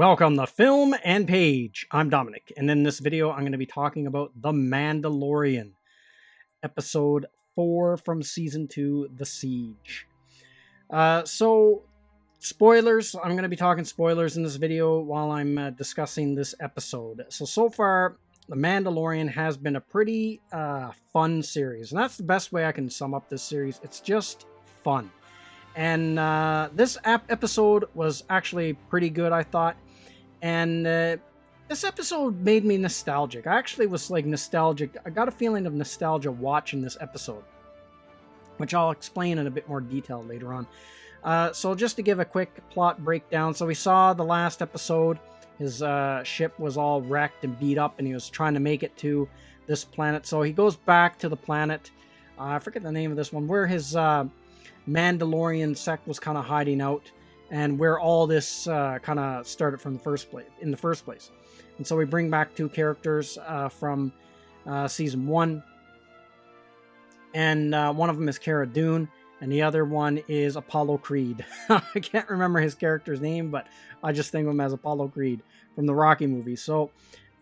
Welcome to Film and Page. I'm Dominic, and in this video, I'm going to be talking about The Mandalorian, Episode 4 from Season 2, The Siege. Spoilers. I'm going to be talking spoilers in this video while I'm discussing this episode. So far, The Mandalorian has been a pretty fun series, and that's the best way I can sum up this series. It's just fun. And this episode was actually pretty good, I thought. And this episode made me nostalgic. I actually was nostalgic. I got a feeling of nostalgia watching this episode, which I'll explain in a bit more detail later on. So just to give a quick plot breakdown. So we saw the last episode. His ship was all wrecked and beat up, and he was trying to make it to this planet. So he goes back to the planet. I forget the name of this one, where his Mandalorian sect was kind of hiding out, and where all this kind of started from in the first place. And so we bring back two characters from season 1, and one of them is Cara Dune, and the other one is Apollo Creed. I can't remember his character's name, but I just think of him as Apollo Creed from the Rocky movies. So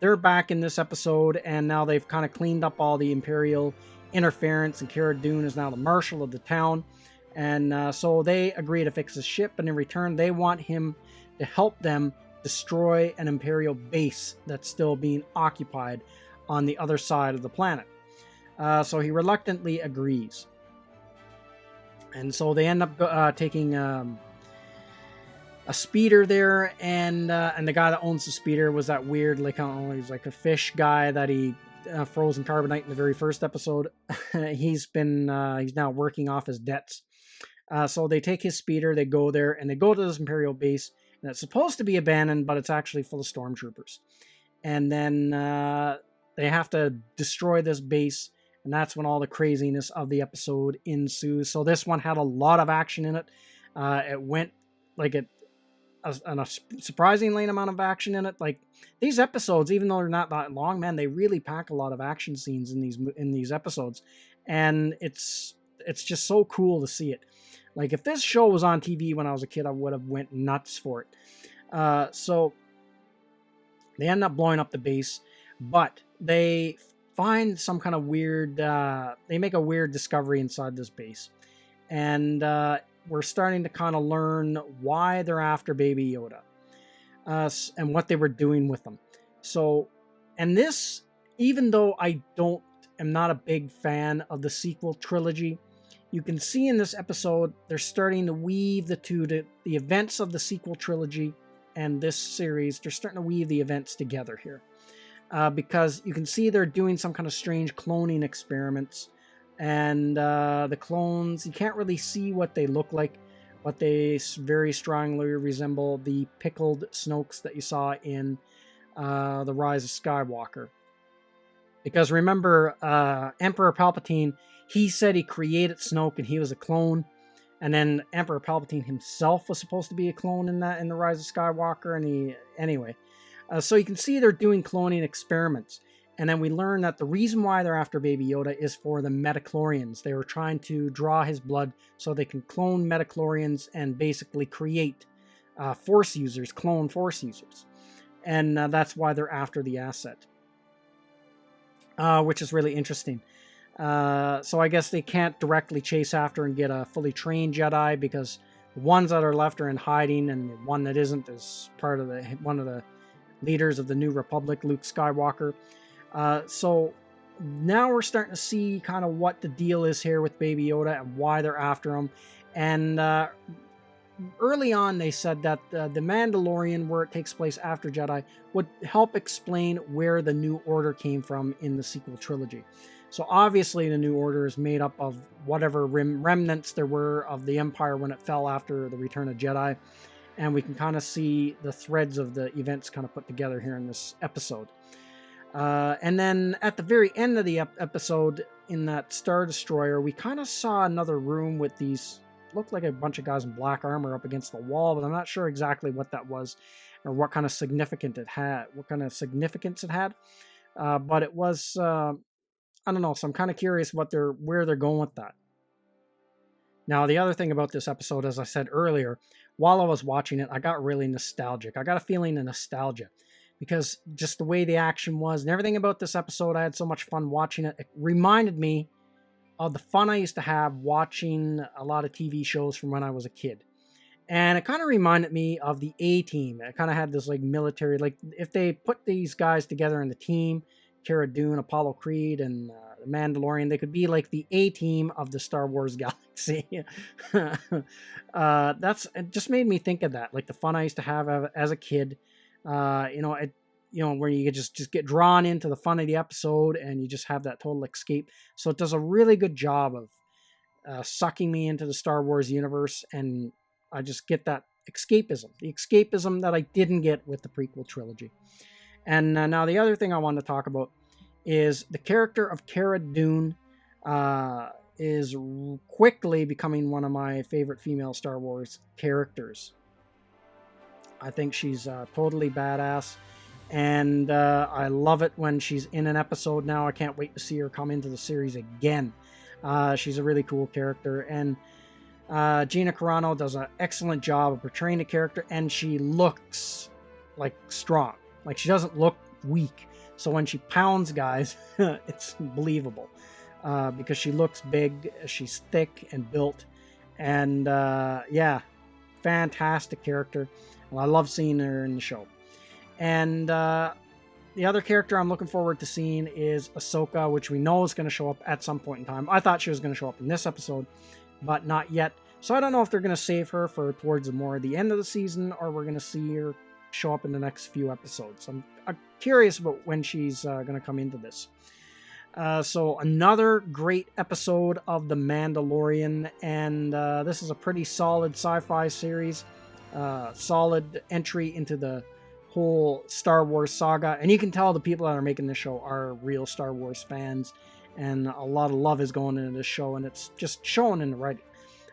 they're back in this episode, and now they've kind of cleaned up all the Imperial interference, and Cara Dune is now the marshal of the town. And so they agree to fix his ship, and in return they want him to help them destroy an Imperial base that's still being occupied on the other side of the planet. So he reluctantly agrees. And so they end up taking a speeder there, and the guy that owns the speeder was that weird, he's like a fish guy that he froze in carbonite in the very first episode. He's now working off his debts. So they take his speeder, they go there, and they go to this Imperial base, and it's supposed to be abandoned, but it's actually full of stormtroopers. And then they have to destroy this base, and that's when all the craziness of the episode ensues. So this one had a lot of action in it. It went a surprisingly amount of action in it. Like, these episodes, even though they're not that long, man, they really pack a lot of action scenes in these episodes, and it's just so cool to see it. Like, if this show was on TV when I was a kid, I would have went nuts for it. So they end up blowing up the base, but they find some kind of weird, they make a weird discovery inside this base. And we're starting to kind of learn why they're after Baby Yoda, and what they were doing with them. So, and this, even though I am not a big fan of the sequel trilogy, you can see in this episode, they're starting to weave the events of the sequel trilogy and this series. They're starting to weave the events together here. Because you can see they're doing some kind of strange cloning experiments. And the clones, you can't really see what they look like, but they very strongly resemble the pickled Snokes that you saw in The Rise of Skywalker. Because remember, Emperor Palpatine, he said he created Snoke and he was a clone. And then Emperor Palpatine himself was supposed to be a clone in The Rise of Skywalker. And so you can see they're doing cloning experiments. And then we learn that the reason why they're after Baby Yoda is for the Metachlorians. They were trying to draw his blood so they can clone Metachlorians and basically create Force users, clone Force users. And that's why they're after the asset. Which is really interesting. So I guess they can't directly chase after and get a fully trained Jedi, because the ones that are left are in hiding, and the one that isn't is part of one of the leaders of the New Republic, Luke Skywalker. So now we're starting to see kind of what the deal is here with Baby Yoda and why they're after him. And early on, they said that the Mandalorian, where it takes place after Jedi, would help explain where the New Order came from in the sequel trilogy. So obviously the New Order is made up of whatever remnants there were of the Empire when it fell after the Return of Jedi. And we can kind of see the threads of the events kind of put together here in this episode. And then at the very end of the episode, in that Star Destroyer, we kind of saw another room with these, looked like a bunch of guys in black armor up against the wall, but I'm not sure exactly what that was or what kind of significance it had. But it was, I don't know. So I'm kind of curious where they're going with that. Now, the other thing about this episode, as I said earlier, while I was watching it, I got really nostalgic. I got a feeling of nostalgia because just the way the action was and everything about this episode, I had so much fun watching it. It reminded me of the fun I used to have watching a lot of TV shows from when I was a kid. And it kind of reminded me of the A-Team. It kind of had this like military, like if they put these guys together in the team, Cara Dune, Apollo Creed, and the Mandalorian, they could be like the A-Team of the Star Wars galaxy. It just made me think of that, like the fun I used to have as a kid. Where you could just get drawn into the fun of the episode and you just have that total escape. So it does a really good job of sucking me into the Star Wars universe, and I just get that the escapism that I didn't get with the prequel trilogy. And now the other thing I want to talk about is the character of Cara Dune is quickly becoming one of my favorite female Star Wars characters. I think she's totally badass. And I love it when she's in an episode now. I can't wait to see her come into the series again. She's a really cool character. And Gina Carano does an excellent job of portraying the character. And she looks like strong. Like she doesn't look weak. So when she pounds guys, it's believable. Because she looks big. She's thick and built. And fantastic character. Well, I love seeing her in the show. And the other character I'm looking forward to seeing is Ahsoka, which we know is going to show up at some point in time. I thought she was going to show up in this episode, but not yet. So I don't know if they're going to save her for towards the end of the season, or we're going to see her show up in the next few episodes. I'm curious about when she's going to come into this. So another great episode of The Mandalorian, and this is a pretty solid sci-fi series. Solid entry into the whole Star Wars saga, and you can tell the people that are making this show are real Star Wars fans, and a lot of love is going into this show, and it's just showing in the writing.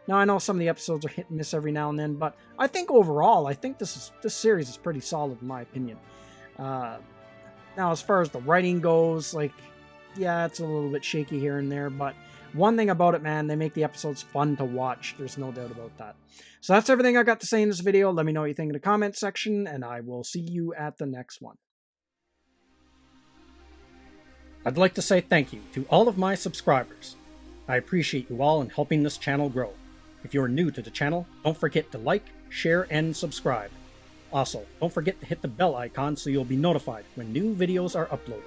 Now I know some of the episodes are hit and miss every now and then, but I think overall, this series is pretty solid in my opinion. Now as far as the writing goes, it's a little bit shaky here and there, but one thing about it, man, they make the episodes fun to watch. There's no doubt about that. So that's everything I got to say in this video. Let me know what you think in the comments section, and I will see you at the next one. I'd like to say thank you to all of my subscribers. I appreciate you all in helping this channel grow. If you're new to the channel, don't forget to like, share, and subscribe. Also, don't forget to hit the bell icon so you'll be notified when new videos are uploaded.